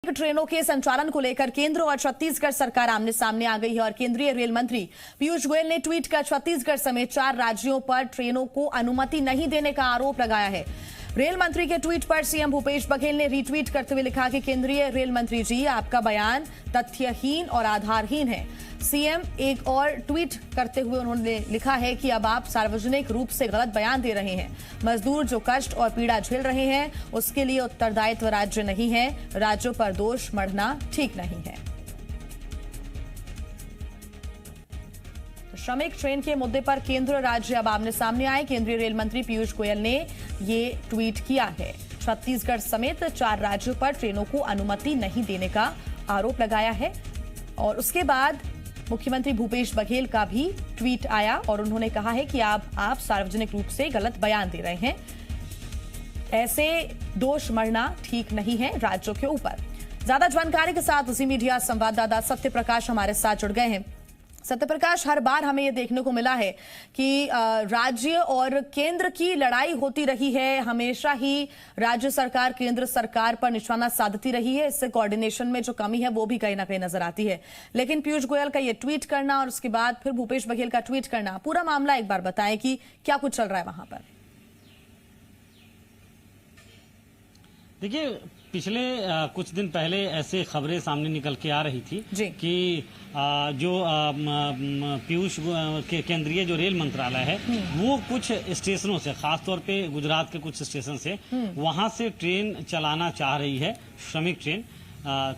ट्रेनों के संचालन को लेकर केंद्र और छत्तीसगढ़ सरकार आमने सामने आ गई है और केंद्रीय रेल मंत्री पीयूष गोयल ने ट्वीट कर छत्तीसगढ़ समेत 4 राज्यों पर ट्रेनों को अनुमति नहीं देने का आरोप लगाया है। रेल मंत्री के ट्वीट पर सीएम भूपेश बघेल ने रीट्वीट करते हुए लिखा कि केंद्रीय रेल मंत्री जी, आपका बयान तथ्यहीन और आधारहीन है। सीएम एक और ट्वीट करते हुए उन्होंने लिखा है कि अब आप सार्वजनिक रूप से गलत बयान दे रहे हैं। मजदूर जो कष्ट और पीड़ा झेल रहे हैं उसके लिए उत्तरदायित्व राज्य नहीं है। राज्यों पर दोष मढ़ना ठीक नहीं है। श्रमिक ट्रेन के मुद्दे पर केंद्र राज्य अब आमने सामने आए। केंद्रीय रेल मंत्री पीयूष गोयल ने ये ट्वीट किया है। छत्तीसगढ़ समेत 4 राज्यों पर ट्रेनों को अनुमति नहीं देने का आरोप लगाया है और उसके बाद मुख्यमंत्री भूपेश बघेल का भी ट्वीट आया और उन्होंने कहा है कि आप सार्वजनिक रूप से गलत बयान दे रहे हैं। ऐसे दोष मढ़ना ठीक नहीं है राज्यों के ऊपर। ज्यादा जानकारी के साथ उसी मीडिया संवाददाता सत्य प्रकाश हमारे साथ जुड़ गए हैं। सत्य प्रकाश, हर बार हमें यह देखने को मिला है कि राज्य और केंद्र की लड़ाई होती रही है। हमेशा ही राज्य सरकार केंद्र सरकार पर निशाना साधती रही है। इससे कोऑर्डिनेशन में जो कमी है वो भी कहीं ना कहीं नजर आती है। लेकिन पीयूष गोयल का ये ट्वीट करना और उसके बाद फिर भूपेश बघेल का ट्वीट करना, पूरा मामला एक बार बताएं कि क्या कुछ चल रहा है वहां पर। देखिए, पिछले कुछ दिन पहले ऐसे खबरें सामने निकल के आ रही थी कि जो पीयूष केंद्रीय जो रेल मंत्रालय है वो कुछ स्टेशनों से, खासतौर पे गुजरात के कुछ स्टेशन से वहां से ट्रेन चलाना चाह रही है, श्रमिक ट्रेन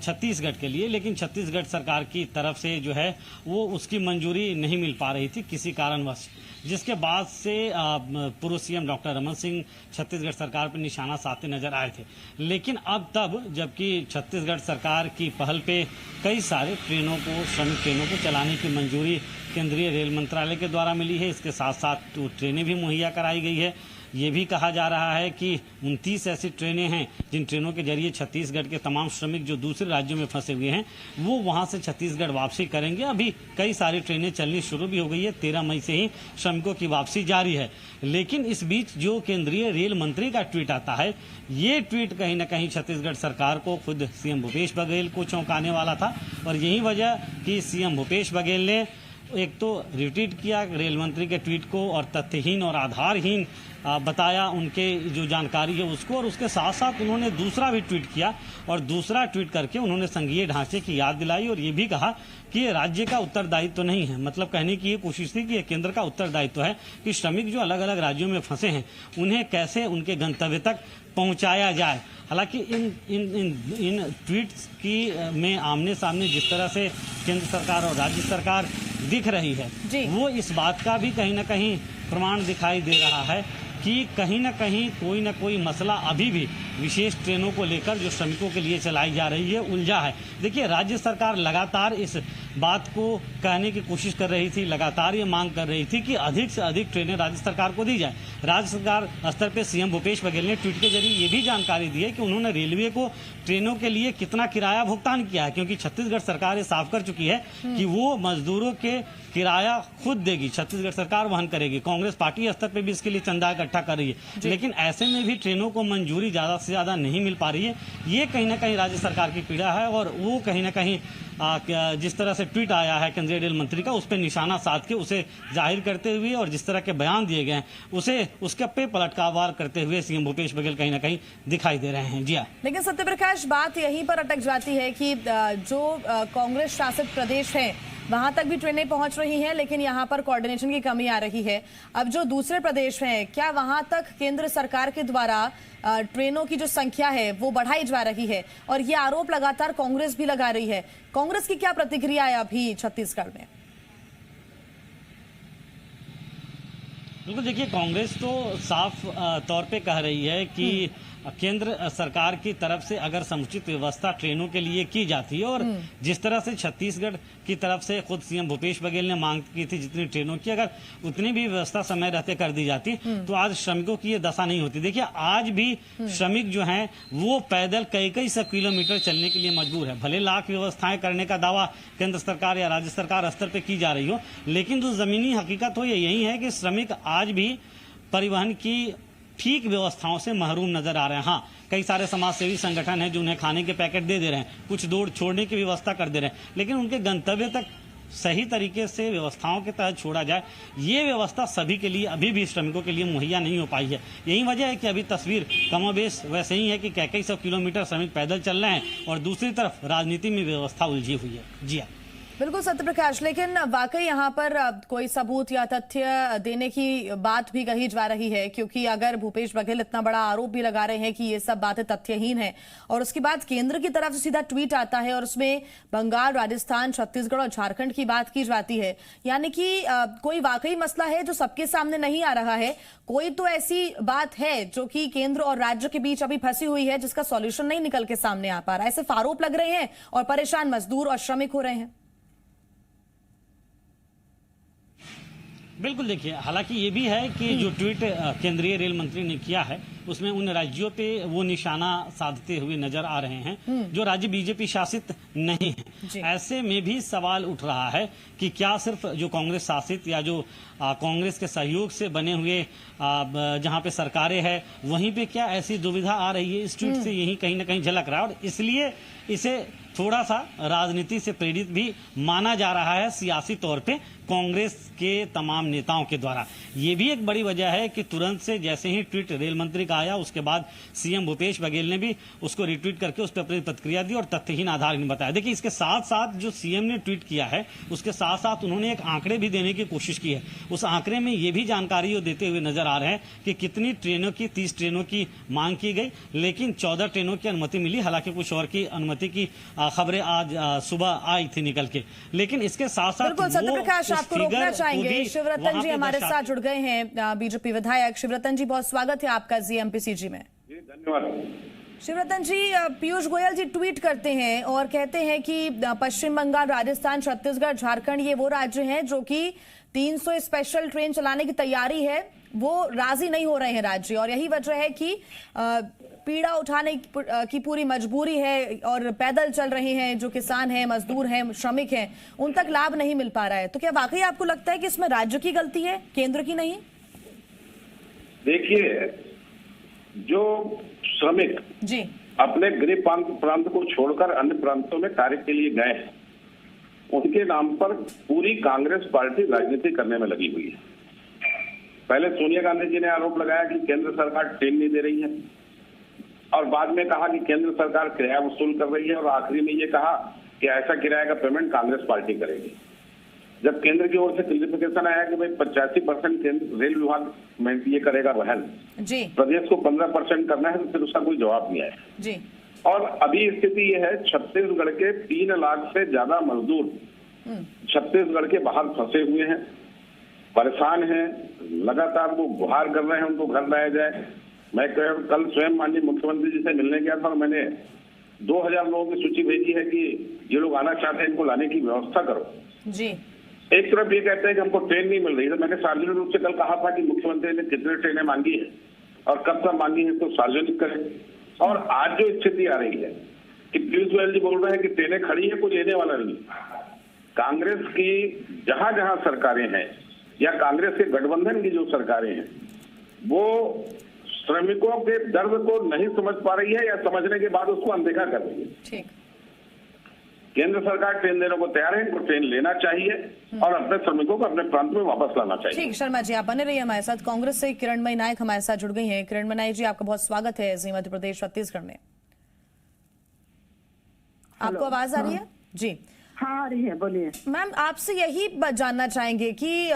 छत्तीसगढ़ के लिए। लेकिन छत्तीसगढ़ सरकार की तरफ से जो है वो उसकी मंजूरी नहीं मिल पा रही थी किसी कारणवश, जिसके बाद से पूर्व सीएम डॉक्टर रमन सिंह छत्तीसगढ़ सरकार पर निशाना साधते नजर आए थे। लेकिन अब तब जबकि छत्तीसगढ़ सरकार की पहल पे कई सारे ट्रेनों को, श्रमिक ट्रेनों को चलाने की मंजूरी केंद्रीय रेल मंत्रालय के द्वारा मिली है। इसके साथ साथ ट्रेनें भी मुहैया कराई गई है। ये भी कहा जा रहा है कि 29 ऐसी ट्रेनें हैं जिन ट्रेनों के जरिए छत्तीसगढ़ के तमाम श्रमिक जो दूसरे राज्यों में फंसे हुए हैं वो वहां से छत्तीसगढ़ वापसी करेंगे। अभी कई सारी ट्रेनें चलनी शुरू भी हो गई है। 13 मई से ही श्रमिकों की वापसी जारी है। लेकिन इस बीच जो केंद्रीय रेल मंत्री का ट्वीट आता है, ये ट्वीट कहीं ना कहीं छत्तीसगढ़ सरकार को, खुद सीएम भूपेश बघेल को चौंकाने वाला था। और यही वजह कि सीएम भूपेश बघेल ने एक तो रिट्वीट किया रेल मंत्री के ट्वीट को और तथ्यहीन और आधारहीन बताया उनके जो जानकारी है उसको, और उसके साथ साथ उन्होंने दूसरा भी ट्वीट किया और दूसरा ट्वीट करके उन्होंने संघीय ढांचे की याद दिलाई और ये भी कहा कि ये राज्य का उत्तरदायित्व तो नहीं है। मतलब कहने की ये कोशिश थी कि ये केंद्र का उत्तरदायित्व है कि श्रमिक जो अलग अलग राज्यों में फंसे हैं उन्हें कैसे उनके गंतव्य तक पहुंचाया जाए। हालांकि इन ट्वीट्स की में आमने सामने जिस तरह से केंद्र सरकार और राज्य सरकार दिख रही है वो इस बात का भी कहीं ना कहीं प्रमाण दिखाई दे रहा है कि कहीं ना कहीं कोई ना कोई मसला अभी भी विशेष ट्रेनों को लेकर जो श्रमिकों के लिए चलाई जा रही है उलझा है। देखिए, राज्य सरकार लगातार इस बात को कहने की कोशिश कर रही थी, लगातार ये मांग कर रही थी कि अधिक से अधिक ट्रेनें राज्य सरकार को दी जाए। राज्य सरकार स्तर पर सीएम भूपेश बघेल ने ट्वीट के जरिए ये भी जानकारी दी है कि उन्होंने रेलवे को ट्रेनों के लिए कितना किराया भुगतान किया है, क्योंकि छत्तीसगढ़ सरकार ये साफ कर चुकी है कि वो मजदूरों के किराया खुद देगी, छत्तीसगढ़ सरकार वहन करेगी। कांग्रेस पार्टी स्तर पे भी इसके लिए चंदा इकट्ठा कर रही है। लेकिन ऐसे में भी ट्रेनों को मंजूरी ज्यादा से ज्यादा नहीं मिल पा रही है। ये कहीं ना कहीं राज्य सरकार की पीड़ा है और वो कहीं ना कहीं जिस तरह से ट्वीट आया है केंद्रीय रेल मंत्री का, उस पर निशाना साध के उसे जाहिर करते हुए और जिस तरह के बयान दिए गए हैं उसे उसके पे पलटवार करते हुए सीएम भूपेश बघेल कहीं ना कहीं दिखाई दे रहे हैं। जी हाँ, लेकिन सत्यप्रकाश, बात यहीं पर अटक जाती है कि जो कांग्रेस शासित प्रदेश है वहां तक भी ट्रेनें पहुंच रही हैं, लेकिन यहां पर कोऑर्डिनेशन की कमी आ रही है। अब जो दूसरे प्रदेश हैं, क्या वहां तक केंद्र सरकार के द्वारा ट्रेनों की जो संख्या है वो बढ़ाई जा रही है? और ये आरोप लगातार कांग्रेस भी लगा रही है। कांग्रेस की क्या प्रतिक्रिया है अभी छत्तीसगढ़ में? बिल्कुल, देखिए, कांग्रेस तो साफ तौर पे कह रही है कि केंद्र सरकार की तरफ से अगर समुचित व्यवस्था ट्रेनों के लिए की जाती है और जिस तरह से छत्तीसगढ़ की तरफ से खुद सीएम भूपेश बघेल ने मांग की थी जितनी ट्रेनों की, अगर उतनी भी व्यवस्था समय रहते कर दी जाती तो आज श्रमिकों की ये दशा नहीं होती। देखिए, आज भी श्रमिक जो हैं वो पैदल कई सौ किलोमीटर चलने के लिए मजबूर है। भले लाख व्यवस्थाएं करने का दावा केंद्र सरकार या राज्य सरकार स्तर पर की जा रही हो, लेकिन जो जमीनी हकीकत हो यही है कि श्रमिक आज भी परिवहन की ठीक व्यवस्थाओं से महरूम नजर आ रहे हैं। हाँ, कई सारे समाजसेवी संगठन हैं जो उन्हें खाने के पैकेट दे रहे हैं, कुछ दूर छोड़ने की व्यवस्था कर दे रहे हैं, लेकिन उनके गंतव्य तक सही तरीके से व्यवस्थाओं के तहत छोड़ा जाए, ये व्यवस्था सभी के लिए अभी भी श्रमिकों के लिए मुहैया नहीं हो पाई है। यही वजह है कि अभी तस्वीर कमोबेश वैसे ही है कि कई सौ किलोमीटर श्रमिक पैदल चल रहे हैं और दूसरी तरफ राजनीति में व्यवस्था उलझी हुई है। जी हाँ, बिल्कुल सत्यप्रकाश, लेकिन वाकई यहाँ पर कोई सबूत या तथ्य देने की बात भी कही जा रही है, क्योंकि अगर भूपेश बघेल इतना बड़ा आरोप भी लगा रहे हैं कि ये सब बातें तथ्यहीन हैं और उसके बाद केंद्र की तरफ से सीधा ट्वीट आता है और उसमें बंगाल, राजस्थान, छत्तीसगढ़ और झारखंड की बात की जाती है, यानी कि कोई वाकई मसला है जो सबके सामने नहीं आ रहा है। कोई तो ऐसी बात है जो कि केंद्र और राज्य के बीच अभी फंसी हुई है, जिसका सॉल्यूशन नहीं निकल के सामने आ पा रहा है। सिर्फ आरोप लग रहे हैं और परेशान मजदूर और श्रमिक हो रहे हैं। बिल्कुल, देखिए, हालांकि ये भी है कि जो ट्वीट केंद्रीय रेल मंत्री ने किया है उसमें उन राज्यों पे वो निशाना साधते हुए नजर आ रहे हैं जो राज्य बीजेपी शासित नहीं है। ऐसे में भी सवाल उठ रहा है कि क्या सिर्फ जो कांग्रेस शासित या जो कांग्रेस के सहयोग से बने हुए जहां पे सरकारें हैं वहीं पे क्या ऐसी दुविधा आ रही है। इस ट्वीट से यही कहीं ना कहीं झलक रहा है और इसलिए इसे थोड़ा सा राजनीति से प्रेरित भी माना जा रहा है सियासी तौर पे कांग्रेस के तमाम नेताओं के द्वारा। ये भी एक बड़ी वजह है कि तुरंत से जैसे ही ट्वीट रेल मंत्री का आया उसके बाद सीएम भूपेश बघेल ने भी उसको रिट्वीट करके उस पर अपनी प्रतिक्रिया दी और तथ्यहीन आधार नहीं बताया। देखिए, इसके साथ साथ जो सीएम ने ट्वीट किया है उसके साथ साथ उन्होंने एक आंकड़े भी देने की कोशिश की है। उस आंकड़े में ये भी जानकारी देते हुए नजर आ रहे हैं कि कितनी ट्रेनों की 30 ट्रेनों की मांग की गई, लेकिन 14 ट्रेनों की अनुमति मिली। हालांकि कुछ और की अनुमति की खबरें आज सुबह आई थी निकल के, लेकिन इसके साथ साथ बिल्कुल सत्यप्रकाश, आपको रोकना चाहेंगे। शिवरतन जी हमारे साथ जुड़ गए हैं, बीजेपी विधायक। शिवरतन जी, बहुत स्वागत है आपका जीएमपीसीजी में। जी धन्यवाद। शिवरतन जी, पीयूष गोयल जी ट्वीट करते हैं और कहते हैं कि पश्चिम बंगाल, राजस्थान, छत्तीसगढ़, झारखंड ये वो राज्य हैं जो कि 300 स्पेशल ट्रेन चलाने की तैयारी है, वो राजी नहीं हो रहे हैं राज्य, और यही वजह है कि पीड़ा उठाने की पूरी मजबूरी है और पैदल चल रहे हैं जो किसान हैं, मजदूर हैं, श्रमिक हैं, उन तक लाभ नहीं मिल पा रहा है। तो क्या वाकई आपको लगता है कि इसमें राज्य की गलती है, केंद्र की नहीं? देखिए, जो श्रमिक जी अपने गृह प्रांत को छोड़कर अन्य प्रांतों में कार्य के लिए गए हैं, उनके नाम पर पूरी कांग्रेस पार्टी राजनीति करने में लगी हुई है। पहले सोनिया गांधी जी ने आरोप लगाया कि केंद्र सरकार ट्रेन नहीं दे रही है, और बाद में कहा कि केंद्र सरकार किराया वसूल कर रही है, और आखिरी में ये कहा कि ऐसा किराए का पेमेंट कांग्रेस पार्टी करेगी। जब केंद्र की ओर से क्लियरिफिकेशन आया कि भाई 85% केंद्र रेल विभाग में ये करेगा वहन, जी प्रदेश को 15% करना है, तो फिर उसका कोई जवाब नहीं आया जी। और अभी स्थिति ये है, छत्तीसगढ़ के 3 लाख से ज्यादा मजदूर छत्तीसगढ़ के बाहर फंसे हुए हैं, परेशान हैं, लगातार वो गुहार कर रहे हैं उनको घर लाया जाए। मैं कल स्वयं माननीय मुख्यमंत्री जी से मिलने गया था और मैंने 2000 लोगों की सूची भेजी है कि ये लोग आना चाहते हैं, इनको लाने की व्यवस्था करो जी। एक तरफ ये कहते हैं कि हमको ट्रेन नहीं मिल रही है, तो मैंने सार्वजनिक रूप से कल कहा था कि मुख्यमंत्री ने कितने ट्रेनें मांगी है और कब तक मांगी है तो सार्वजनिक करें। और आज जो स्थिति आ रही है कि पीयूष गोयल जी बोल रहे हैं कि ट्रेनें खड़ी है, कोई लेने वाला नहीं। कांग्रेस की जहां जहां सरकारें हैं या कांग्रेस के गठबंधन की जो सरकारें हैं, वो श्रमिकों के दर्द को नहीं समझ पा रही है या समझने के बाद उसको अनदेखा कर रही है। ठीक। केंद्र सरकार ट्रेन देने को तैयार है, इनको ट्रेन लेना चाहिए और अपने श्रमिकों को अपने प्रांत में वापस लाना चाहिए। ठीक, शर्मा जी आप बने रहिए हमारे साथ। कांग्रेस से किरणमयी नायक हमारे साथ जुड़ गई हैं। किरणमयी जी, आपका बहुत स्वागत है जी मध्य प्रदेश छत्तीसगढ़ में। आपको आवाज आ रही है? जी हाँ, आ रही है, बोलिए। मैम, आपसे यही जानना चाहेंगे कि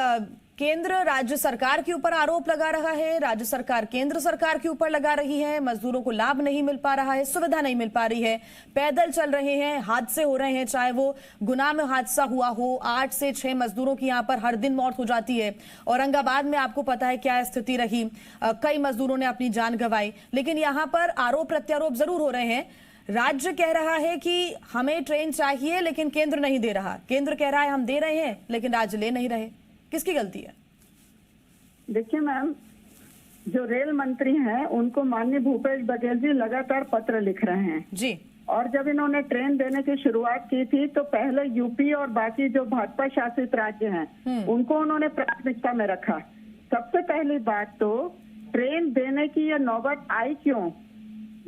केंद्र राज्य सरकार के ऊपर आरोप लगा रहा है, राज्य सरकार केंद्र सरकार के ऊपर लगा रही है, मजदूरों को लाभ नहीं मिल पा रहा है, सुविधा नहीं मिल पा रही है, पैदल चल रहे हैं, हादसे हो रहे हैं, चाहे वो गुना में हादसा हुआ हो, 8 से 6 मजदूरों की यहाँ पर हर दिन मौत हो जाती है। औरंगाबाद में आपको पता है क्या स्थिति रही, कई मजदूरों ने अपनी जान गंवाई। लेकिन यहाँ पर आरोप प्रत्यारोप जरूर हो रहे हैं। राज्य कह रहा है कि हमें ट्रेन चाहिए लेकिन केंद्र नहीं दे रहा, केंद्र कह रहा है हम दे रहे हैं लेकिन राज्य ले नहीं रहे। किसकी गलती है? देखिए मैम, जो रेल मंत्री हैं उनको माननीय भूपेश बघेल जी लगातार पत्र लिख रहे हैं जी। और जब इन्होंने ट्रेन देने की शुरुआत की थी तो पहले यूपी और बाकी जो भाजपा शासित राज्य हैं उनको उन्होंने प्राथमिकता में रखा। सबसे पहली बात तो ट्रेन देने की ये नौबत आई क्यों?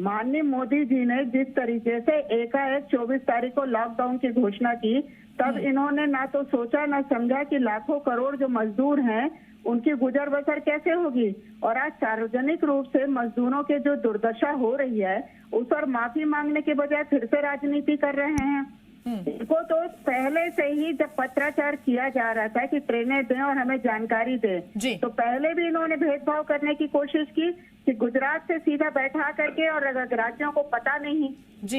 माननीय मोदी जी ने जिस तरीके से एकाएक 24 तारीख को लॉकडाउन की घोषणा की, तब इन्होंने ना तो सोचा ना समझा कि लाखों करोड़ जो मजदूर हैं उनकी गुजर बसर कैसे होगी। और आज सार्वजनिक रूप से मजदूरों के जो दुर्दशा हो रही है उस पर माफी मांगने के बजाय फिर से राजनीति कर रहे हैं। इनको तो पहले से ही जब पत्राचार किया जा रहा था कि ट्रेनें दें और हमें जानकारी दें, तो पहले भी इन्होंने भेदभाव करने की कोशिश की कि गुजरात से सीधा बैठा करके, और अगर राज्यों को पता नहीं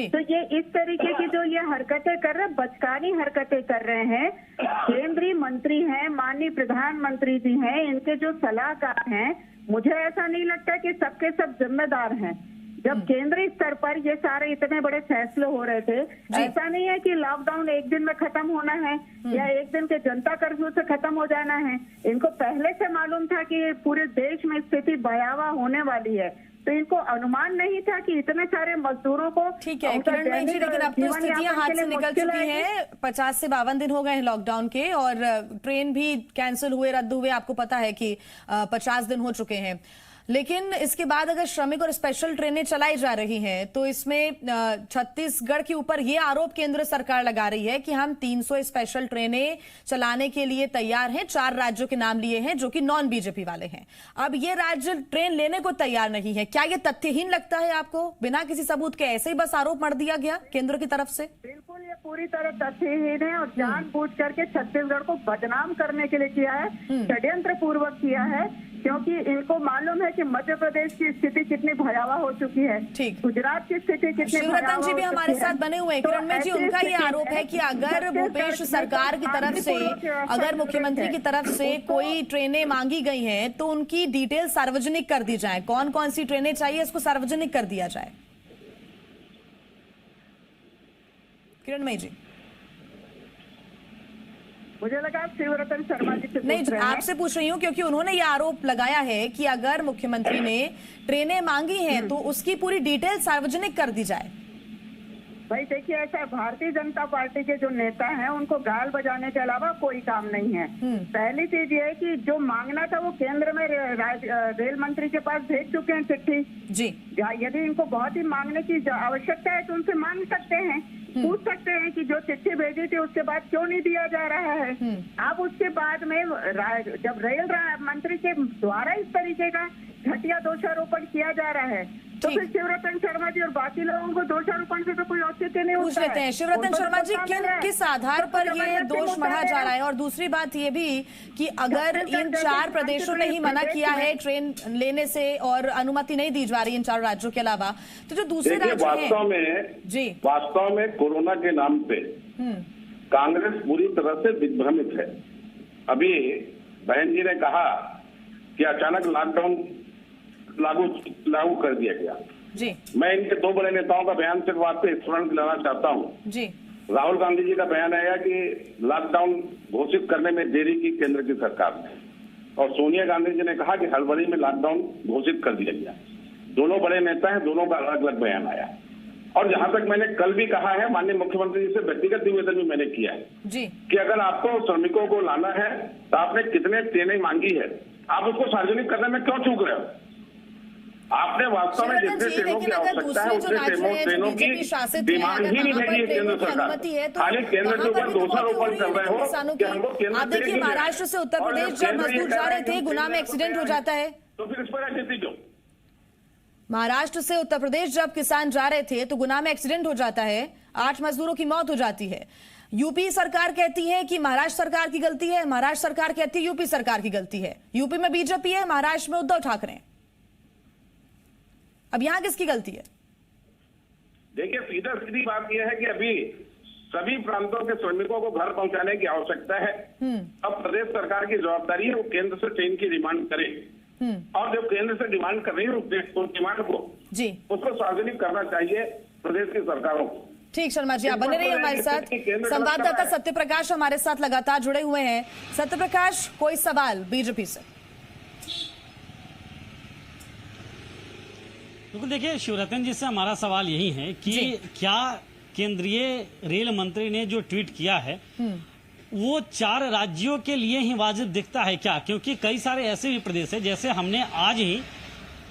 तो ये इस तरीके की जो ये हरकतें कर रहे हैं, बचकानी हरकतें कर रहे हैं। केंद्रीय मंत्री हैं, माननीय प्रधानमंत्री जी हैं, इनके जो सलाहकार हैं, मुझे ऐसा नहीं लगता कि सबके सब जिम्मेदार हैं। जब केंद्रीय स्तर पर ये सारे इतने बड़े फैसले हो रहे थे, ऐसा नहीं है कि लॉकडाउन एक दिन में खत्म होना है या एक दिन के जनता कर्फ्यू से खत्म हो जाना है। इनको पहले से मालूम था कि पूरे देश में स्थिति भयावह होने वाली है, तो इनको अनुमान नहीं था कि इतने सारे मजदूरों को। ठीक है किरण जी, लेकिन अब तो स्थितियां हाथ से निकल चुकी हैं। 50 से 52 दिन हो गए हैं लॉकडाउन के, और ट्रेन भी कैंसिल हुए, रद्द हुए, आपको पता है कि 50 दिन हो चुके हैं। लेकिन इसके बाद अगर श्रमिक और स्पेशल ट्रेनें चलाई जा रही हैं, तो इसमें छत्तीसगढ़ के ऊपर ये आरोप केंद्र सरकार लगा रही है कि हम 300 स्पेशल ट्रेनें चलाने के लिए तैयार हैं। 4 राज्यों के नाम लिए हैं जो कि नॉन बीजेपी वाले हैं। अब ये राज्य ट्रेन लेने को तैयार नहीं है। क्या ये तथ्यहीन लगता है आपको? बिना किसी सबूत के ऐसे ही बस आरोप मर दिया गया केंद्र की तरफ से? बिल्कुल, ये पूरी तरह तथ्यहीन है और जानबूझ करके छत्तीसगढ़ को बदनाम करने के लिए किया है, षड्यंत्र पूर्वक किया है, क्योंकि इनको मालूम है कि मध्य प्रदेश की स्थिति कितनी भयावह हो चुकी है, गुजरात की स्थिति कितनी शिवरतन जी भी हमारे साथ बने हुए हैं। किरण में जी, उनका ये आरोप है कि अगर भूपेश सरकार की तरफ से, अगर मुख्यमंत्री की तरफ से कोई ट्रेनें मांगी गई हैं तो उनकी डिटेल सार्वजनिक कर दी जाए, कौन कौन सी ट्रेनें चाहिए इसको सार्वजनिक कर दिया जाए। किरण मई जी, मुझे लगा आप शिवरतन शर्मा जी से नहीं, आपसे पूछ रही हूँ क्योंकि उन्होंने ये आरोप लगाया है कि अगर मुख्यमंत्री ने ट्रेनें मांगी हैं तो उसकी पूरी डिटेल सार्वजनिक कर दी जाए। भाई देखिए, ऐसा भारतीय जनता पार्टी के जो नेता हैं उनको गाल बजाने के अलावा कोई काम नहीं है। पहली चीज ये है कि जो मांगना था वो केंद्र में रेल मंत्री के पास भेज चुके हैं चिट्ठी जी। यदि इनको बहुत ही मांगने की आवश्यकता है तो उनसे मांग सकते हैं, पूछ सकते हैं कि जो चिट्ठी भेजी थी उसके बाद क्यों नहीं दिया जा रहा है। अब उसके बाद में जब रेल मंत्री के द्वारा इस तरीके का घटिया दोषारोपण किया जा रहा है तो फिर शिवरतन शर्मा जी और बाकी लोगों को दोषारोपण से तो कोई औचित्य नहीं होता है। पूछ लेते हैं शिवरतन शर्मा जी, किस आधार पर ये दोष मढ़ा जा रहा है? और दूसरी बात ये भी कि अगर इन 4 प्रदेशों ने ही मना किया है ट्रेन लेने से और अनुमति नहीं दी जा रही इन 4 राज्यों के अलावा, तो जो दूसरे राज्य हैं वास्तव में कोरोना के नाम पे कांग्रेस पूरी तरह से दिग्भ्रमित है। अभी बहन जी ने कहा कि अचानक लॉकडाउन लागू कर दिया गया जी। मैं इनके 2 बड़े नेताओं का बयान सिर्फ आपको स्मरण दिलाना चाहता हूँ जी। राहुल गांधी जी का बयान आया कि लॉकडाउन घोषित करने में देरी की केंद्र की सरकार ने, और सोनिया गांधी जी ने कहा कि हड़बड़ी में लॉकडाउन घोषित कर दिया गया। दोनों बड़े नेता हैं, दोनों का अलग अलग बयान आया। और जहां तक मैंने कल भी कहा है, माननीय मुख्यमंत्री जी से व्यक्तिगत निवेदन भी मैंने किया है जी कि अगर आपको श्रमिकों को लाना है तो आपने कितने ट्रेनें मांगी है, आप उसको सार्वजनिक करने में क्यों चूक रहे हो? आपने वास्तव में जितने ट्रेनों की आवश्यकता है उतने ट्रेनों की डिमांड ही नहीं देगी केंद्र सरकार। खाली केंद्र के ऊपर दोषारोपण कर रहे हो कि हमको केंद्र। आप देखिए, महाराष्ट्र से उत्तर प्रदेश जब मजदूर जा रहे थे, गुना में एक्सीडेंट हो जाता है, तो फिर इस पर राजनीति क्यों? महाराष्ट्र से उत्तर प्रदेश जब किसान जा रहे थे तो गुना में एक्सीडेंट हो जाता है, 8 मजदूरों की मौत हो जाती है। यूपी सरकार कहती है कि महाराष्ट्र सरकार की गलती है, महाराष्ट्र सरकार कहती है यूपी सरकार की गलती है। यूपी में बीजेपी है, महाराष्ट्र में उद्धव ठाकरे हैं। अब यहाँ किसकी गलती है? देखिए, सीधी बात यह है कि अभी सभी प्रांतों के श्रमिकों को घर पहुंचाने की आवश्यकता है। अब प्रदेश सरकार की जवाबदारी है वो केंद्र से ट्रेन की डिमांड करे, और जब केंद्र से डिमांड कर रही है उस डिमांड को जी उसको सार्वजनिक करना चाहिए प्रदेश की सरकारों को। ठीक, शर्मा जी आप बने रहिए हमारे साथ। संवाददाता सत्य प्रकाश हमारे साथ लगातार जुड़े हुए हैं। सत्य प्रकाश, कोई सवाल बीजेपी से? बिल्कुल, देखिए शिवरतन जी से हमारा सवाल यही है कि क्या केंद्रीय रेल मंत्री ने जो ट्वीट किया है वो 4 राज्यों के लिए ही वाजिब दिखता है क्या? क्योंकि कई सारे ऐसे भी प्रदेश है, जैसे हमने आज ही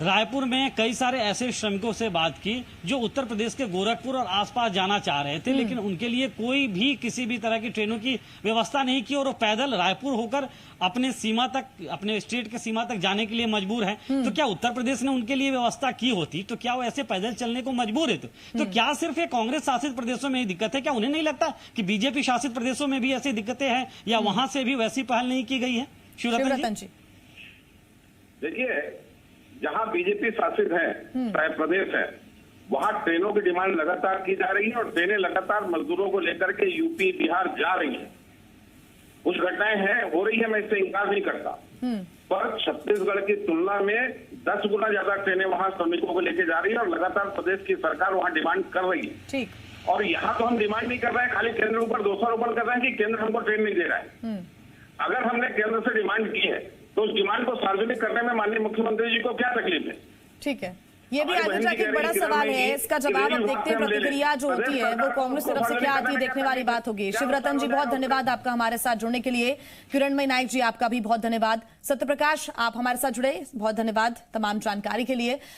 रायपुर में कई सारे ऐसे श्रमिकों से बात की जो उत्तर प्रदेश के गोरखपुर और आसपास जाना चाह रहे थे, लेकिन उनके लिए कोई भी किसी भी तरह की ट्रेनों की व्यवस्था नहीं की और वो पैदल रायपुर होकर अपने सीमा तक, अपने स्टेट के सीमा तक जाने के लिए मजबूर हैं। तो क्या उत्तर प्रदेश ने उनके लिए व्यवस्था की होती तो क्या वो ऐसे पैदल चलने को मजबूर है? तो क्या सिर्फ ये कांग्रेस शासित प्रदेशों में ही दिक्कत है? क्या उन्हें नहीं लगता कि बीजेपी शासित प्रदेशों में भी ऐसी दिक्कतें हैं या वहां से भी वैसी पहल नहीं की गई है? शिवरतन जी, देखिए, जहां बीजेपी शासित है, चाहे प्रदेश है, वहां ट्रेनों की डिमांड लगातार की जा रही है और ट्रेनें लगातार मजदूरों को लेकर के यूपी बिहार जा रही है। कुछ घटनाएं हैं, हो रही है, मैं इससे इनकार नहीं करता, पर छत्तीसगढ़ की तुलना में 10 गुना ज्यादा ट्रेनें वहां श्रमिकों को लेकर जा रही है और लगातार प्रदेश की सरकार वहां डिमांड कर रही है। ठीक। और यहाँ तो हम डिमांड नहीं कर रहे हैं, खाली केंद्र ऊपर दोषारोपण कर रहे हैं कि केंद्र हमको ट्रेन नहीं दे रहा है। अगर हमने केंद्र से डिमांड की है तो उस डिमांड को सार्वजनिक करने में माननीय मुख्यमंत्री जी को क्या तकलीफ है? ठीक है, ये भी आगे जाके एक बड़ा सवाल है। इसका जवाब अब देखते हैं, प्रतिक्रिया जो होती है वो कांग्रेस तरफ से क्या आती है, देखने वाली बात होगी। शिवरतन जी, बहुत धन्यवाद आपका हमारे साथ जुड़ने के लिए। किरणमयी नाइक जी, आपका भी बहुत धन्यवाद। सत्यप्रकाश, आप हमारे साथ जुड़े, बहुत धन्यवाद तमाम जानकारी के लिए।